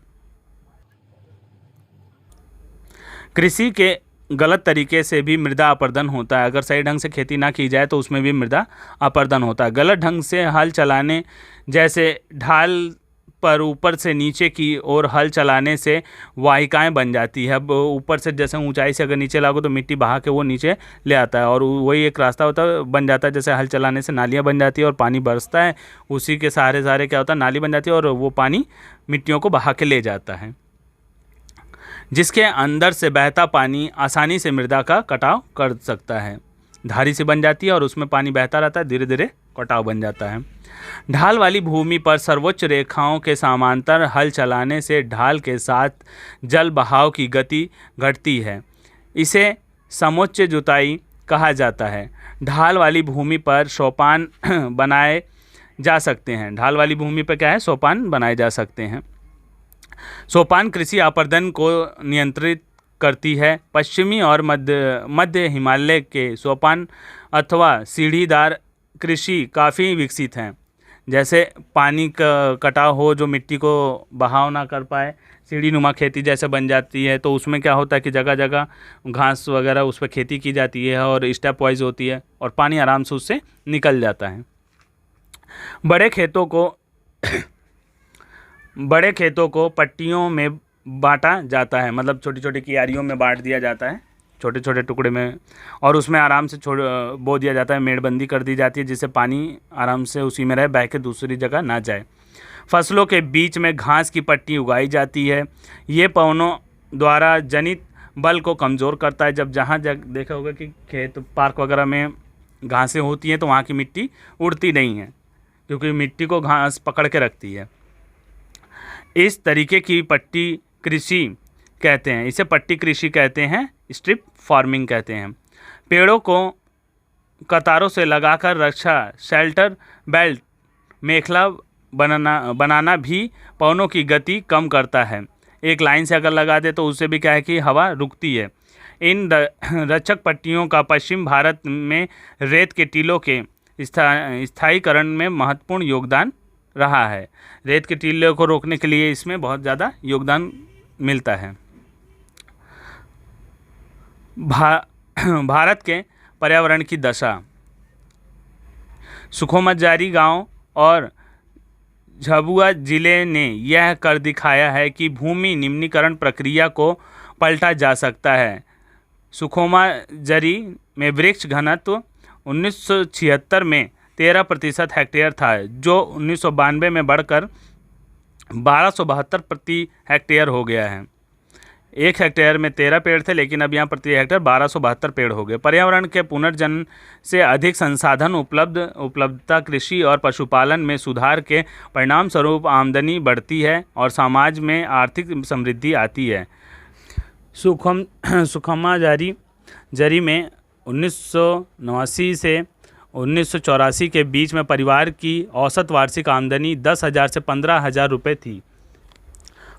कृषि के गलत तरीके से भी मृदा अपर्दन होता है। अगर सही ढंग से खेती ना की जाए तो उसमें भी मृदा अपर्दन होता है। गलत ढंग से हल चलाने, जैसे ढाल पर ऊपर से नीचे की ओर हल चलाने से वाहिकाएं बन जाती है। अब ऊपर से जैसे ऊंचाई से अगर नीचे लागो तो मिट्टी बहा के वो नीचे ले आता है, और वही एक रास्ता होता है बन जाता है। जैसे हल चलाने से नालियां बन जाती है और पानी बरसता है, उसी के सहारे क्या होता है नाली बन जाती है और वो पानी मिट्टियों को बहा के ले जाता है। जिसके अंदर से बहता पानी आसानी से मृदा का कटाव कर सकता है। धारी से बन जाती है और उसमें पानी बहता रहता है, धीरे धीरे कटाव बन जाता है। ढाल वाली भूमि पर सर्वोच्च रेखाओं के समांतर हल चलाने से ढाल के साथ जल बहाव की गति घटती है। इसे समोच्च जुताई कहा जाता है। ढाल वाली भूमि पर सोपान बनाए जा सकते हैं। ढाल वाली भूमि पर क्या है, सोपान बनाए जा सकते हैं। सोपान कृषि अपरदन को नियंत्रित करती है। पश्चिमी और मध्य हिमालय के सोपान अथवा सीढ़ीदार कृषि काफ़ी विकसित हैं। जैसे पानी का कटाव हो, जो मिट्टी को बहाव ना कर पाए, सीढ़ी नुमा खेती जैसे बन जाती है, तो उसमें क्या होता है कि जगह जगह घास वगैरह उस पर खेती की जाती है और स्टेप वाइज होती है और पानी आराम से उससे निकल जाता है। बड़े खेतों को पट्टियों में बांटा जाता है, मतलब छोटी छोटी क्यारियों में बांट दिया जाता है, छोटे छोटे टुकड़े में, और उसमें आराम से बो दिया जाता है, मेड़बंदी कर दी जाती है जिससे पानी आराम से उसी में रहे, बह के दूसरी जगह ना जाए। फसलों के बीच में घास की पट्टी उगाई जाती है। ये पवनों द्वारा जनित बल को कमज़ोर करता है। जब जहाँ देखा होगा कि खेत पार्क वगैरह में घासें होती हैं तो वहाँ की मिट्टी उड़ती नहीं है, क्योंकि मिट्टी को घास पकड़ के रखती है। इस तरीके की पट्टी कृषि कहते हैं, इसे पट्टी कृषि कहते हैं, स्ट्रिप फार्मिंग कहते हैं। पेड़ों को कतारों से लगाकर रक्षा, शेल्टर बेल्ट, मेखला बनाना भी पवनों की गति कम करता है। एक लाइन से अगर लगा दे तो उससे भी क्या है कि हवा रुकती है। इन रक्षक पट्टियों का पश्चिम भारत में रेत के टीलों के स्थायीकरण में महत्वपूर्ण योगदान रहा है। रेत के टीलों को रोकने के लिए इसमें बहुत ज़्यादा योगदान मिलता है। भारत के पर्यावरण की दशा। सुखोमजारी गांव और झाबुआ जिले ने यह कर दिखाया है कि भूमि निम्नीकरण प्रक्रिया को पलटा जा सकता है। सुखोमाजरी में वृक्ष घनत्व 1976 में 13% हेक्टेयर था, जो 1992 में बढ़कर 1272 प्रति हेक्टेयर हो गया है। 1 हेक्टेयर में 13 पेड़ थे, लेकिन अब यहाँ प्रति हेक्टेयर 1272 पेड़ हो गए। पर्यावरण के पुनर्जनन से अधिक संसाधन उपलब्धता, कृषि और पशुपालन में सुधार के परिणाम स्वरूप आमदनी बढ़ती है और समाज में आर्थिक समृद्धि आती है। सुखोमाजारी में 1989 से 1984 के बीच में परिवार की औसत वार्षिक आमदनी 10,000 से 15,000 रुपये थी।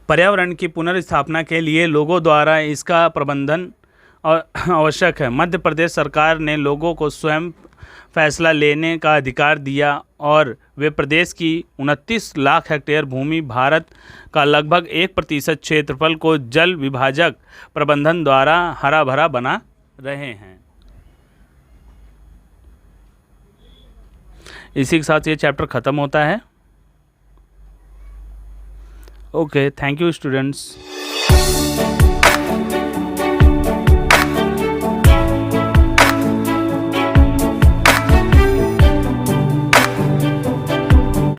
पर्यावरण की पुनर्स्थापना के लिए लोगों द्वारा इसका प्रबंधन आवश्यक है। मध्य प्रदेश सरकार ने लोगों को स्वयं फैसला लेने का अधिकार दिया और वे प्रदेश की 29 लाख हेक्टेयर भूमि, भारत का लगभग 1% क्षेत्रफल को जल विभाजक प्रबंधन द्वारा हरा भरा बना रहे हैं। इसी के साथ ये चैप्टर ख़त्म होता है। Okay, thank you students.